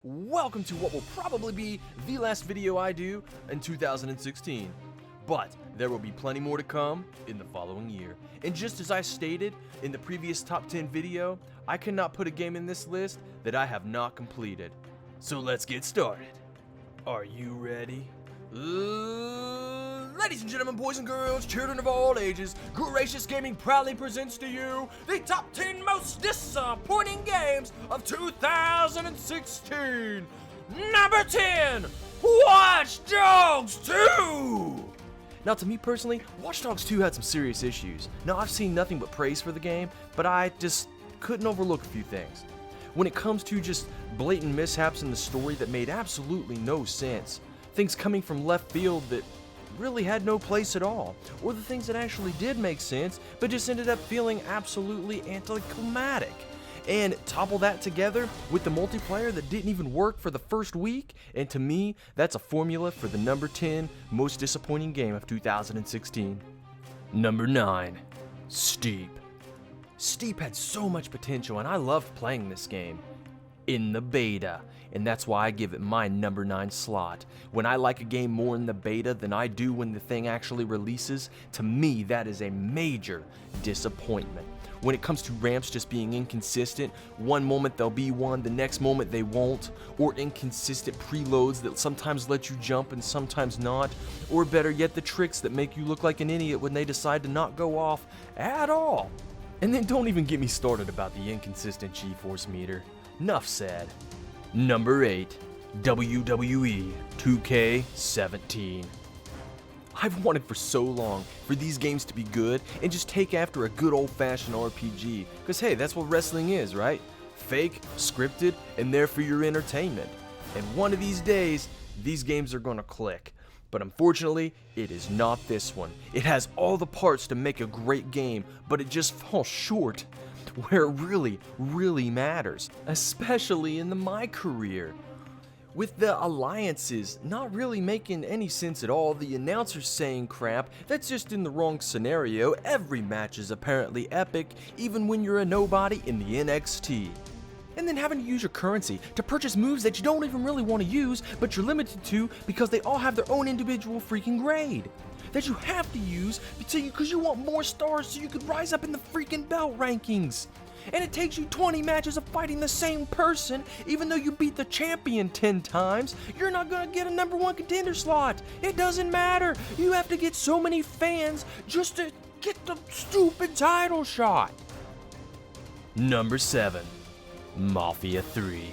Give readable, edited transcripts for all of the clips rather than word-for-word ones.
welcome to what will probably be the last video I do in 2016. But there will be plenty more to come in the following year. And just as I stated in the previous top 10 video, I cannot put a game in this list that I have not completed. So let's get started. Are you ready? Ladies and gentlemen, boys and girls, children of all ages, Gracious Gaming proudly presents to you the top 10 most disappointing games of 2016. Number 10, Watch Dogs 2! Now, to me personally, Watch Dogs 2 had some serious issues. Now, I've seen nothing but praise for the game, but I just couldn't overlook a few things. When it comes to just blatant mishaps in the story that made absolutely no sense, things coming from left field that really had no place at all, or the things that actually did make sense but just ended up feeling absolutely anticlimactic. And topple that together with the multiplayer that didn't even work for the first week, and to me, that's a formula for the number 10 most disappointing game of 2016. Number 9, Steep. Steep had so much potential, and I loved playing this game in the beta, and that's why I give it my number 9 slot. When I like a game more in the beta than I do when the thing actually releases, to me that is a major disappointment. When it comes to ramps just being inconsistent, one moment they'll be one, the next moment they won't, or inconsistent preloads that sometimes let you jump and sometimes not, or better yet, the tricks that make you look like an idiot when they decide to not go off at all. And then don't even get me started about the inconsistent G-force meter. Nuff said. Number 8, WWE 2K17. I've wanted for so long for these games to be good and just take after a good old-fashioned RPG, because hey, that's what wrestling is, right? Fake, scripted, and there for your entertainment. And one of these days, these games are gonna click. But unfortunately, it is not this one. It has all the parts to make a great game, but it just falls short where it really matters, especially in my career. With the alliances not really making any sense at all, the announcers saying crap that's just in the wrong scenario, every match is apparently epic, even when you're a nobody in the NXT. And then having to use your currency to purchase moves that you don't even really want to use, but you're limited to because they all have their own individual freaking grade that you have to use because you want more stars so you could rise up in the freaking belt rankings. And it takes you 20 matches of fighting the same person, even though you beat the champion 10 times, you're not gonna get a number 1 contender slot. It doesn't matter. You have to get so many fans just to get the stupid title shot. Number 7, Mafia 3.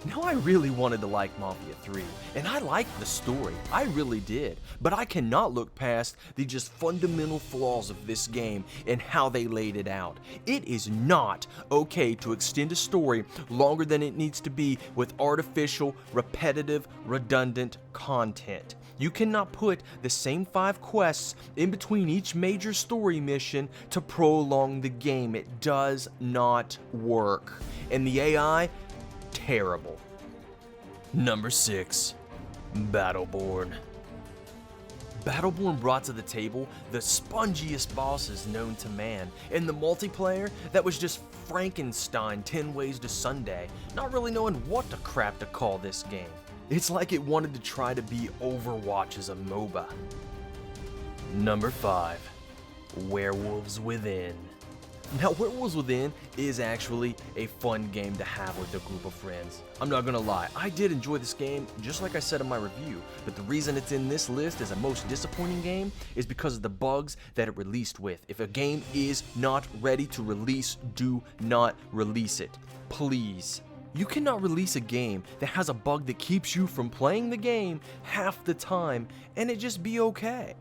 Now, I really wanted to like Mafia 3, and I liked the story, I really did, but I cannot look past the just fundamental flaws of this game and how they laid it out. It is not okay to extend a story longer than it needs to be with artificial, repetitive, redundant content. You cannot put the same 5 quests in between each major story mission to prolong the game. It does not work. And the AI, terrible. Number 6, Battleborn. Battleborn brought to the table the spongiest bosses known to man, and the multiplayer that was just Frankenstein 10 Ways to Sunday, not really knowing what the crap to call this game. It's like it wanted to try to be Overwatch as a MOBA. Number 5, Werewolves Within. Now, Werewolves Within is actually a fun game to have with a group of friends. I'm not gonna lie, I did enjoy this game, just like I said in my review, but the reason it's in this list as a most disappointing game is because of the bugs that it released with. If a game is not ready to release, do not release it. Please. You cannot release a game that has a bug that keeps you from playing the game half the time and it just be okay.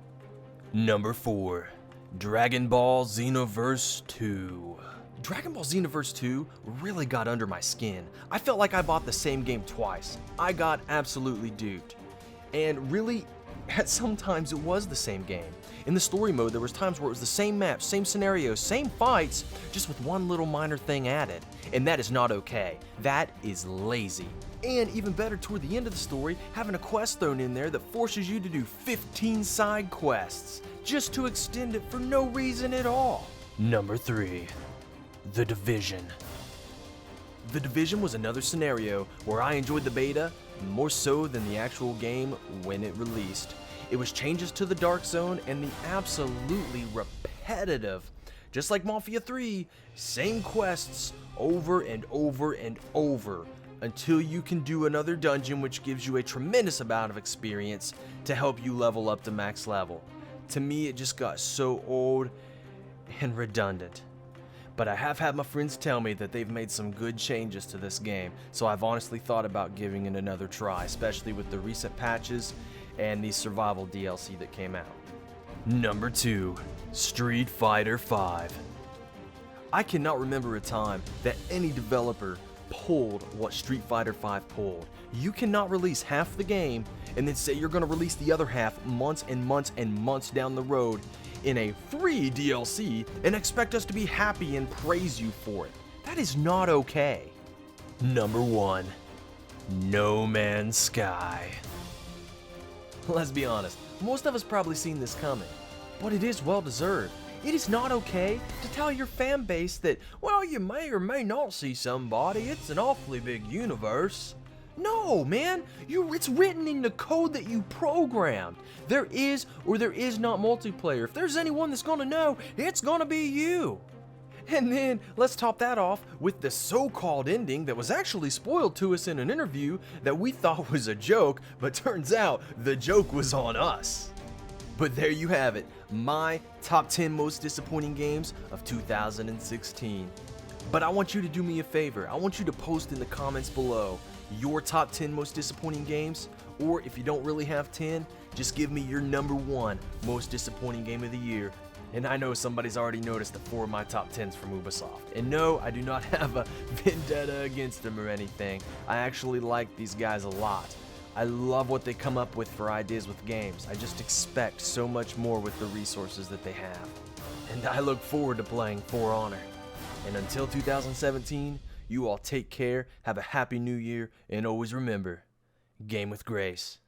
Number 4, Dragon Ball Xenoverse 2. Dragon Ball Xenoverse 2 really got under my skin. I felt like I bought the same game twice. I got absolutely duped. And really, at some times it was the same game. In the story mode, there was times where it was the same map, same scenarios, same fights, just with one little minor thing added. And that is not okay. That is lazy. And even better, toward the end of the story, having a quest thrown in there that forces you to do 15 side quests, just to extend it for no reason at all. Number 3, The Division. The Division was another scenario where I enjoyed the beta more so than the actual game when it released. It was changes to the Dark Zone and the absolutely repetitive, just like Mafia III, same quests over and over and over until you can do another dungeon, which gives you a tremendous amount of experience to help you level up to max level. To me, it just got so old and redundant. But I have had my friends tell me that they've made some good changes to this game, so I've honestly thought about giving it another try, especially with the recent patches and the survival DLC that came out. Number 2, Street Fighter V. I cannot remember a time that any developer pulled what Street Fighter V pulled. You cannot release half the game and then say you're going to release the other half months and months and months down the road in a free DLC and expect us to be happy and praise you for it. That is not okay. Number 1, No Man's Sky. Let's be honest, most of us probably seen this coming, but it is well deserved. It is not okay to tell your fan base that, well, you may or may not see somebody, it's an awfully big universe. No, man, it's written in the code that you programmed. There is or there is not multiplayer. If there's anyone that's gonna know, it's gonna be you. And then let's top that off with the so-called ending that was actually spoiled to us in an interview that we thought was a joke, but turns out the joke was on us. But there you have it, my top 10 most disappointing games of 2016. But I want you to do me a favor. I want you to post in the comments below your top 10 most disappointing games, or if you don't really have 10, just give me your number 1 most disappointing game of the year. And I know somebody's already noticed that 4 of my top 10s from Ubisoft. And no, I do not have a vendetta against them or anything. I actually like these guys a lot. I love what they come up with for ideas with games. I just expect so much more with the resources that they have. And I look forward to playing For Honor. And until 2017, you all take care, have a happy new year, and always remember, game with grace.